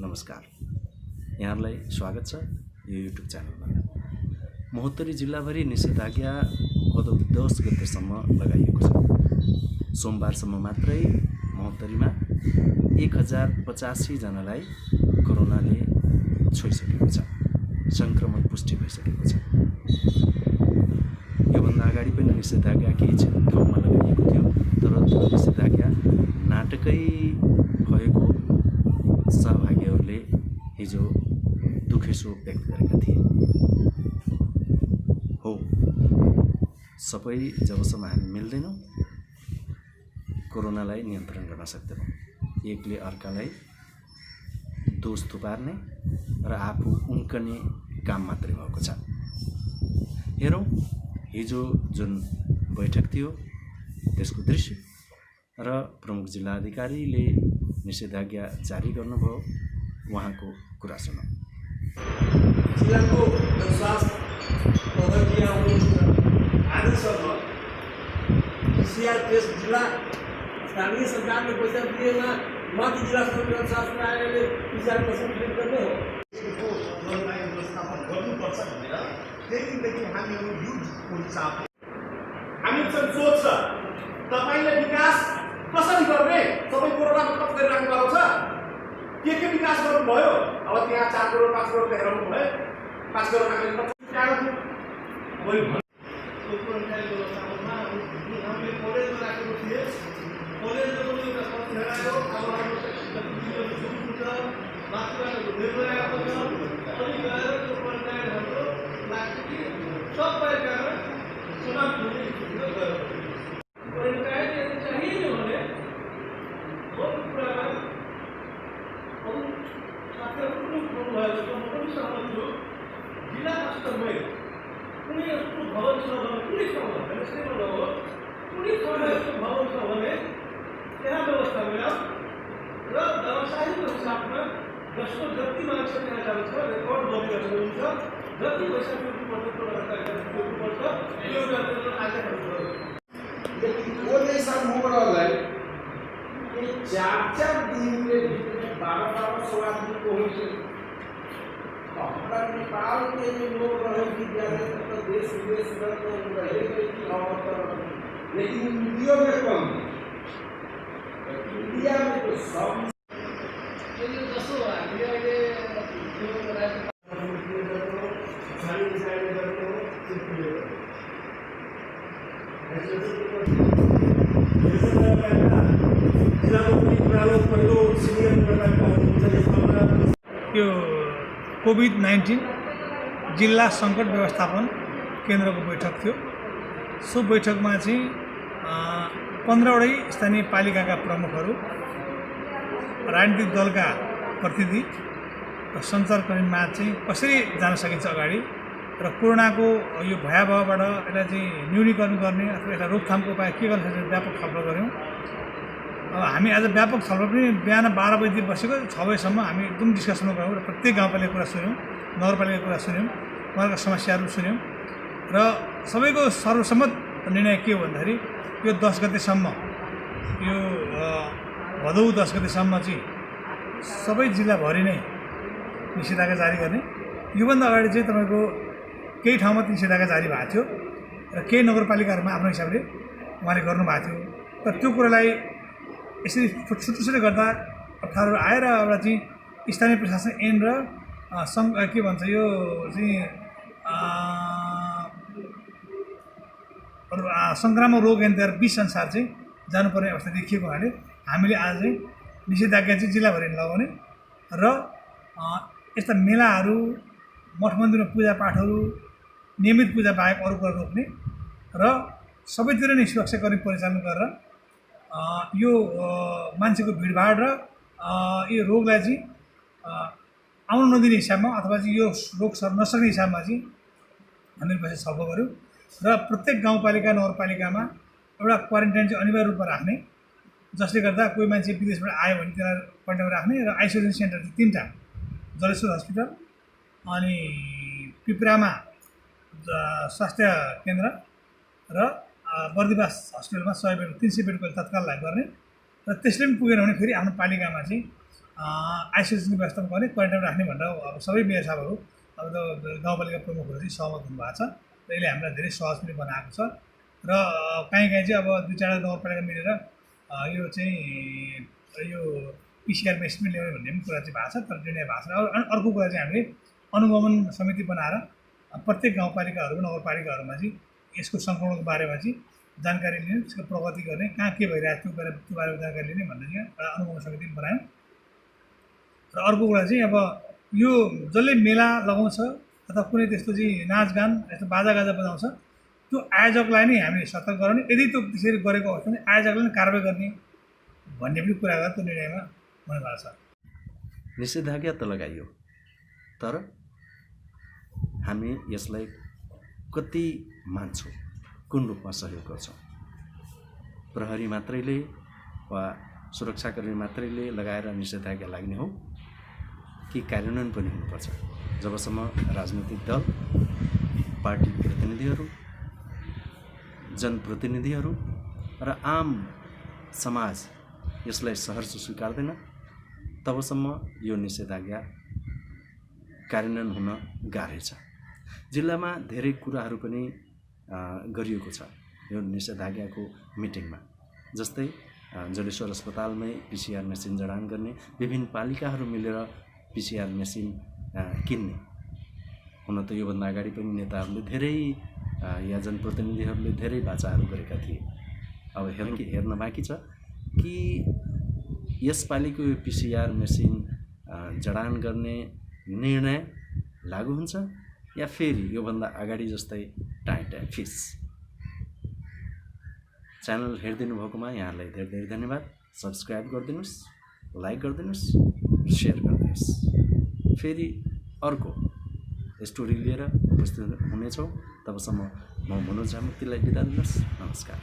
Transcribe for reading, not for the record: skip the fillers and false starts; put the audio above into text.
नमस्कार, यहाँहरूलाई स्वागत छ यो युट्युब च्यानलमा। महोत्तरी जिल्लाभरि निषेधाज्ञा भदौ 10 गतेसम्म लगाइएको छ। सोमबारसम्म मात्रै महोत्तरीमा 1085 जनालाई कोरोनाले छोइसकेको छ, संक्रमण पुष्टि भइसकेको छ। योभन्दा अगाडि पनि निषेधाज्ञा केही ठाउँमा लगाइएको थियो, तर त्यो निषेधाज्ञा नाटकै भएको सहभागीहरूले हिजो दुखेसो व्यक्त गरेका थिए। हो, सबै जबसम्म हामी मिल्दैनौँ कोरोनालाई नियन्त्रण गर्न सक्दैनौँ। एकले अर्कालाई दोष थुपार्ने र आफू उम्कने काम मात्रै भएको छ। हेरौँ हिजो जुन बैठक थियो त्यसको दृश्य र प्रमुख जिल्लाधिकारीले निषेधाज्ञा जारी गर्नुभयो, उहाँको कुरा सुनौँ। जिल्लाको जनस्वास्थ्य प्रहरीले आजसम्म सिआरपिएफ जिल्ला स्थानीय सरकारले पैसा दिएमा माथि जिल्लासम्म जनस्वास्थ्य कार्यालयले 50% फिट गर्ने हो। यसको जलवायु व्यवस्थापन गर्नुपर्छ भनेर त्यही दिनदेखि हामीहरू युद्धको हिसाब हामीसँग सोच छ। तपाईँले विकास कसरी गर्ने? सबै कोरोनामा खर्च गरिराख्नु भएको छ। के विकास गर्नुभयो? अब त्यहाँ 4 करोड 5 करोड हेराउनु भयो। 5 करोड व्यवस्थापनमा हामीले कलेजमा राखेको थिए। कलेजमा पनि एउटा खर्च हेरायो। अब माथिबाट निर्णयको छ। अनि गएर त्यो पञ्चायतहरूको लागि सबै गएर चुनाव हुने गयो। पञ्चायत यदि चाहिने भने बहुत कुरामा साथीहरू पनि बोल्नुभएको छ, म पनि सहमत छु। जिल्ला स्तरमै कुनै यस्तो भवन छ भने कुनै ठाउँमा हेर्नुहोस् नहोस्, कुनै ठाउँमा यस्तो भवन छ भने त्यहाँ व्यवस्था मिलाऊ र व्यवसायको हिसाबमा जसको जति मान्छे त्यहाँ जान्छ रेकर्ड गरिरहेको हुन्छ, जति पैसा तिर्नुपर्छ त्यो गरेर आज लेकिन वो नहीं सब मोबाइल ये 4 दिन के भीतर 12 स्वास्थ्य को हो से हमारा नेपाल के जो लोग रहे विद्यालय तो देश विदेश में तो रहे कि और लेकिन इंडिया में कम, इंडिया में तो सब जसो हामीले अहिले यो कोभिड-19 जिल्ला सङ्कट व्यवस्थापन केन्द्रको बैठक थियो। सो बैठकमा चाहिँ 15वटै स्थानीय पालिकाका प्रमुखहरू, राजनीतिक दलका प्रतिनिधि र सञ्चारकर्मीमा चाहिँ कसरी जान सकिन्छ अगाडि र कोरोनाको यो भयावहबाट यसलाई चाहिँ न्यूनीकरण गर्ने अथवा यसलाई रोकथामको उपाय के गर्न सक्छ व्यापक छलफल गऱ्यौँ। अब हामी आज व्यापक छलफल पनि बिहान 12 बजी बसेको 6 बजीसम्म हामी एकदम डिस्कसनमा गयौँ र प्रत्येक गाउँपालिकाको कुरा सुन्यौँ, नगरपालिकाको कुरा सुन्यौँ, उहाँहरूको समस्याहरू सुन्यौँ र सबैको सर्वसम्मत निर्णय के हो भन्दाखेरि यो 10 गतेसम्म यो भदौ 10 गतेसम्म चाहिँ सबै जिल्लाभरि नै निषेधाज्ञा जारी गर्ने। योभन्दा अगाडि चाहिँ तपाईँको केही ठाउँमा निषेधाज्ञा जारी भएको थियो र केही नगरपालिकाहरूमा आफ्नो हिसाबले उहाँले गर्नुभएको थियो। तर त्यो कुरालाई यसरी छुट्टै गर्दा अप्ठ्यारो आएर एउटा चाहिँ स्थानीय प्रशासन ऐन र के भन्छ यो चाहिँ सङ्क्रामक रोग ऐन 2020 अनुसार चाहिँ जानुपर्ने अवस्था देखिएको हुनाले हामीले आज चाहिँ निषेधाज्ञा चाहिँ जिल्लाभरि लगाउने र यस्ता मेलाहरू, मठ मन्दिरमा पूजापाठहरू, नियमित पूजा बाहेक अरू कुरा रोक्ने र सबैतिर नै सुरक्षाकर्मी परिचालन गरेर यो मान्छेको भिडभाड र यो रोगलाई चाहिँ आउन नदिने हिसाबमा अथवा चाहिँ यो रोग सर्न नसक्ने हिसाबमा चाहिँ हामीले पैसा छलफल गऱ्यौँ र प्रत्येक गाउँपालिका नगरपालिकामा एउटा क्वारेन्टाइन चाहिँ अनिवार्य रूपमा राख्ने, जसले गर्दा कोही मान्छे विदेशबाट आयो भने त्यसलाई क्वारेन्टाइनमा राख्ने र आइसोलेसन सेन्टर चाहिँ 3टा, जलेश्वर हस्पिटल, अनि पिपरामा स्वास्थ्य केन्द्र र बर्दिवास हस्पिटलमा 100 बेड 300 बेडको तत्काल लागि गर्ने र त्यसले पनि पुगेन भने फेरि आफ्नो पालिकामा चाहिँ आइसोलेसनको व्यवस्था गर्ने, क्वारेन्टाइन राख्ने भनेर अब सबै मेयर साहबहरू अब त गाउँपालिका प्रमुखहरू चाहिँ सहमत हुनुभएको छ र यसले हामीलाई धेरै सहज पनि बनाएको छ र काहीँ चाहिँ अब 2-4 नगरपालिका मिलेर यो चाहिँ यो पिसिआर मेसिन पनि ल्याउने भन्ने पनि कुरा चाहिँ भएको छ तर निर्णय भएको छ। अर्को कुरा चाहिँ हामीले अनुगमन समिति बनाएर प्रत्येक गाउँपालिकाहरू नगरपालिकाहरूमा चाहिँ यसको सङ्क्रमणको बारेमा चाहिँ जानकारी लिने, त्यसको प्रगति गर्ने, कहाँ के भइरहेको थियो त्यो बारेमा जानकारी लिने भन्ने चाहिँ एउटा अनुगमन समिति पनि बनायौँ। र अर्को कुरा चाहिँ अब यो जसले मेला लगाउँछ अथवा कुनै त्यस्तो चाहिँ नाचगान यस्तो बाजागाजा बजाउँछ त्यो आयोजकलाई नै हामीले सतर्क गराउने, यदि त्यो त्यसरी गरेको अवस्थामा आयोजकलाई नै कारबाही गर्ने भन्ने पनि कुरा गरेर त्यो निर्णयमा हुनुभएको छ। निषेधाज्ञा त लगाइयो तर हामी यसलाई कति मान्छौँ, कुन रूपमा सहयोग गर्छौँ? प्रहरी मात्रैले वा सुरक्षाकर्मी मात्रैले लगाएर निषेधाज्ञा लाग्ने हो कि कार्यान्वयन पनि हुनुपर्छ? जबसम्म राजनीतिक दल, पार्टी प्रतिनिधिहरू, जनप्रतिनिधिहरू र आम समाज यसलाई सहर्ष स्वीकार्दैन तबसम्म यो निषेधाज्ञा कार्यान्वयन हुन गाह्रै छ। जिल्लामा धेरै कुराहरू पनि गरिएको छ यो निषेधाज्ञाको मिटिङमा, जस्तै जलेश्वर अस्पतालमै पिसिआर मेसिन जडान गर्ने, विभिन्न पालिकाहरू मिलेर पिसिआर मेसिन किन्ने। हुन त योभन्दा अगाडि पनि नेताहरूले धेरै या जनप्रतिनिधिहरूले धेरै बाचाहरू गरेका थिए। अब हेर्न बाँकी छ कि यसपालिको यो पिसिआर मेसिन जडान गर्ने निर्णय लागू हुन्छ या फेरि योभन्दा अगाडि जस्तै टाइम फिक्स। च्यानल हेरिदिनु भएकोमा यहाँलाई धेरै धेरै धन्यवाद। सब्सक्राइब गरिदिनुहोस्, लाइक गरिदिनुहोस्, सेयर गरिदिनुहोस्। फेरि अर्को स्टोरी लिएर उपस्थित हुनेछौँ। तबसम्म म मनोज झामुक्तिलाई बिदा दिनुहोस्। नमस्कार।